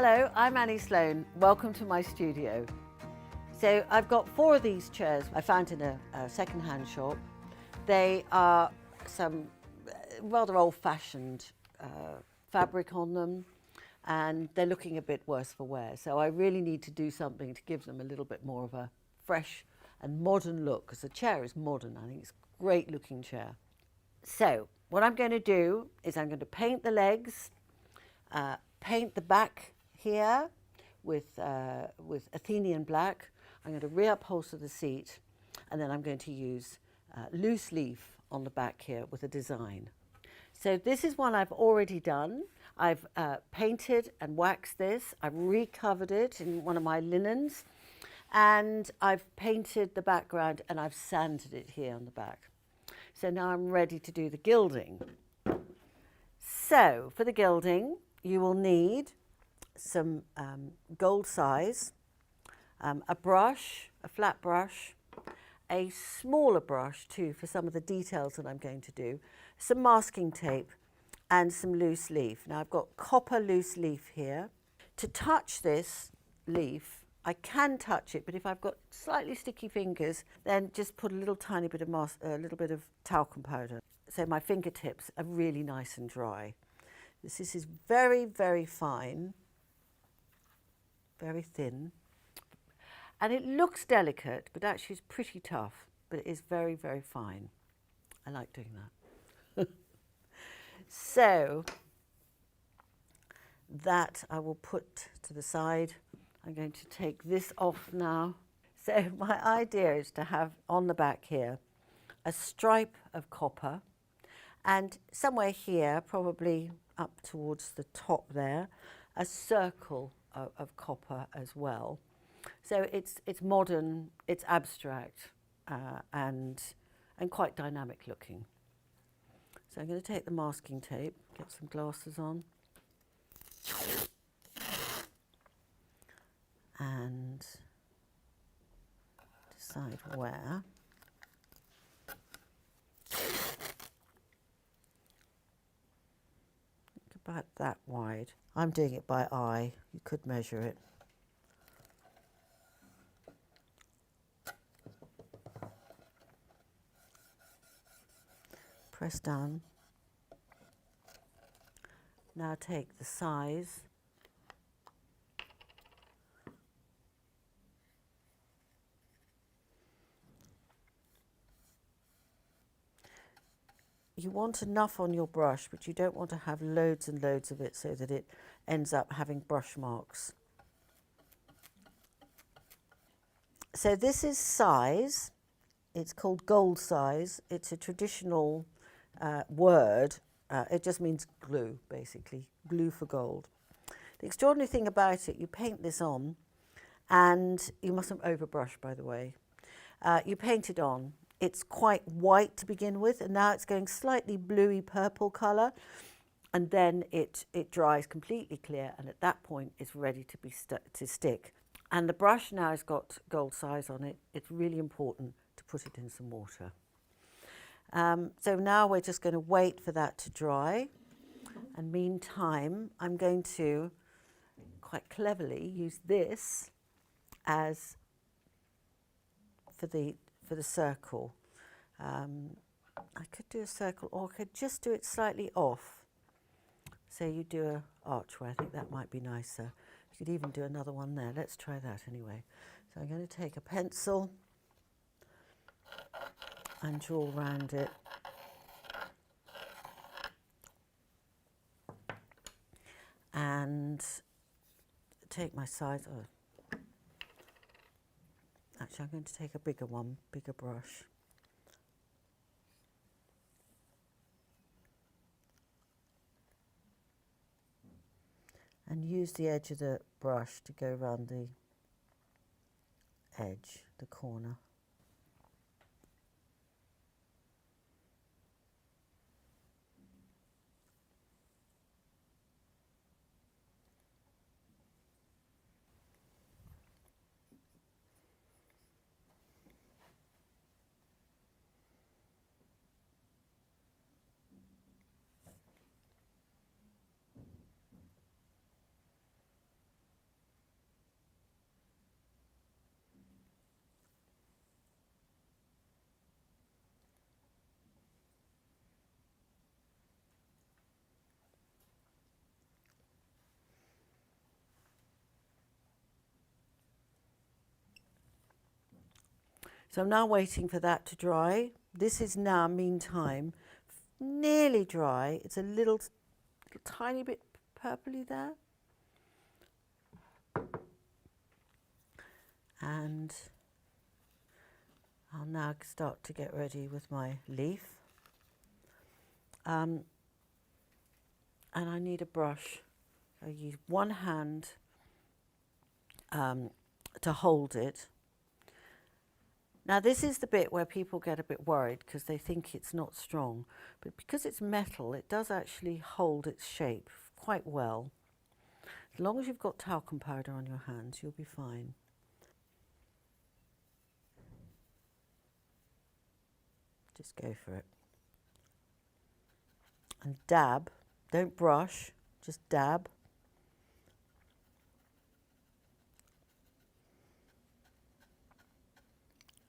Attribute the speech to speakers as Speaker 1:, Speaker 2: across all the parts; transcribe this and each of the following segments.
Speaker 1: Hello, I'm Annie Sloan. Welcome to my studio. So I've got 4 of these chairs I found in a second-hand shop. They are some rather old-fashioned fabric on them, and they're looking a bit worse for wear. So I really need to do something to give them a little bit more of a fresh and modern look, because the chair is modern. I think it's a great looking chair. So what I'm going to do is I'm going to paint the legs, paint the back here with Athenian black. I'm going to re-upholster the seat, and then I'm going to use loose leaf on the back here with a design. So this is one I've already done. I've painted and waxed this. I've recovered it in one of my linens, and I've painted the background and I've sanded it here on the back. So now I'm ready to do the gilding. So for the gilding, you will need some gold size, a brush, a flat brush, a smaller brush too for some of the details that I'm going to do, some masking tape and some loose leaf. Now I've got copper loose leaf here. To touch this leaf, I can touch it, but if I've got slightly sticky fingers, then just put a little tiny bit of a little bit of talcum powder. So my fingertips are really nice and dry. This is very, very fine, very thin, and it looks delicate, but actually it's pretty tough, but it is very, very fine. I like doing that. So that I will put to the side. I'm going to take this off now. So my idea is to have on the back here a stripe of copper, and somewhere here, probably up towards the top there, a circle of copper as well. So it's modern, it's abstract, and quite dynamic looking. So I'm going to take the masking tape, get some glasses on, and decide where. About that wide. I'm doing it by eye. You could measure it. Press down. Now take the size. You want enough on your brush, but you don't want to have loads and loads of it so that it ends up having brush marks. So this is size. It's called gold size. It's a traditional word. It just means glue, basically, glue for gold. The extraordinary thing about it, you paint this on, and you mustn't overbrush, by the way. You paint it on. It's quite white to begin with, and now it's going slightly bluey purple colour, and then it dries completely clear, and at that point it's ready to be to stick. And the brush now has got gold size on it. It's really important to put it in some water. So now we're just going to wait for that to dry, and meantime I'm going to quite cleverly use this as for the circle. I could do a circle, or I could just do it slightly off. So you do an archway. I think that might be nicer. You could even do another one there. Let's try that anyway. So I'm going to take a pencil and draw around it. And take my size. Oh. Actually, I'm going to take a bigger one, bigger brush. And use the edge of the brush to go around the edge, the corner. So I'm now waiting for that to dry. This is now, meantime, nearly dry. It's a little tiny bit purpley there. And I'll now start to get ready with my leaf. And I need a brush. I use one hand to hold it. Now this is the bit where people get a bit worried because they think it's not strong, but because it's metal, it does actually hold its shape quite well. As long as you've got talcum powder on your hands, you'll be fine. Just go for it. And dab, don't brush, just dab.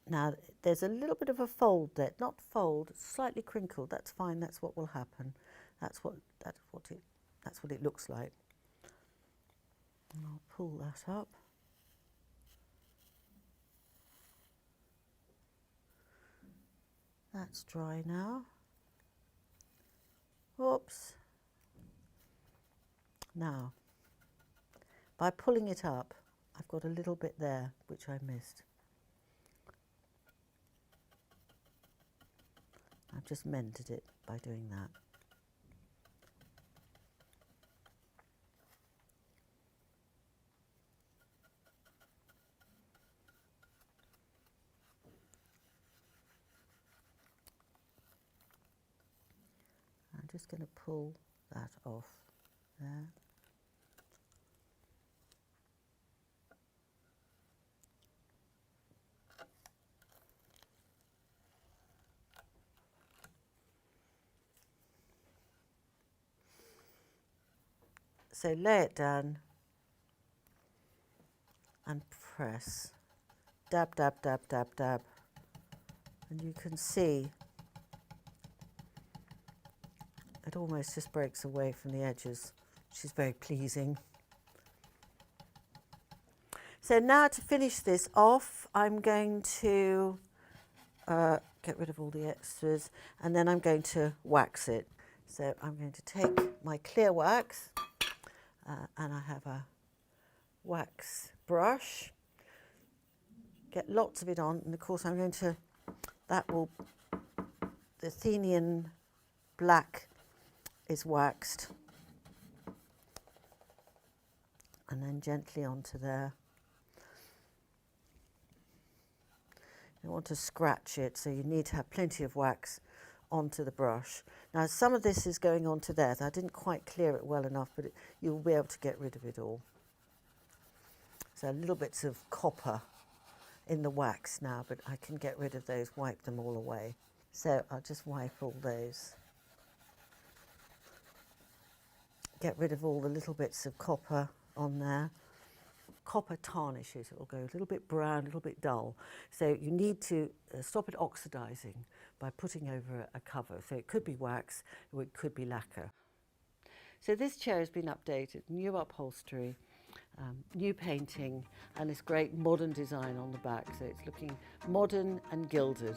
Speaker 1: Now there's a little bit of a fold there, not fold, slightly crinkled. That's fine. That's what will happen. That's what it looks like. And I'll pull that up. That's dry now. Whoops. Now, by pulling it up, I've got a little bit there which I missed. I've just mended it by doing that. I'm just going to pull that off there. So lay it down and press. Dab, dab, dab, dab, dab. And you can see it almost just breaks away from the edges, which is very pleasing. So now to finish this off, I'm going to get rid of all the extras, and then I'm going to wax it. So I'm going to take my clear wax, and I have a wax brush. Get lots of it on, and of course I'm going to, the Athenian black is waxed, and then gently onto there. You want to scratch it, so you need to have plenty of wax onto the brush. Now some of this is going onto there. I didn't quite clear it well enough, but you'll be able to get rid of it all. So little bits of copper in the wax now, but I can get rid of those, wipe them all away. So I'll just wipe all those. Get rid of all the little bits of copper on there. Copper tarnishes, it will go a little bit brown, a little bit dull. So you need to stop it oxidizing by putting over a cover. So it could be wax or it could be lacquer. So this chair has been updated, new upholstery, new painting, and this great modern design on the back. So it's looking modern and gilded.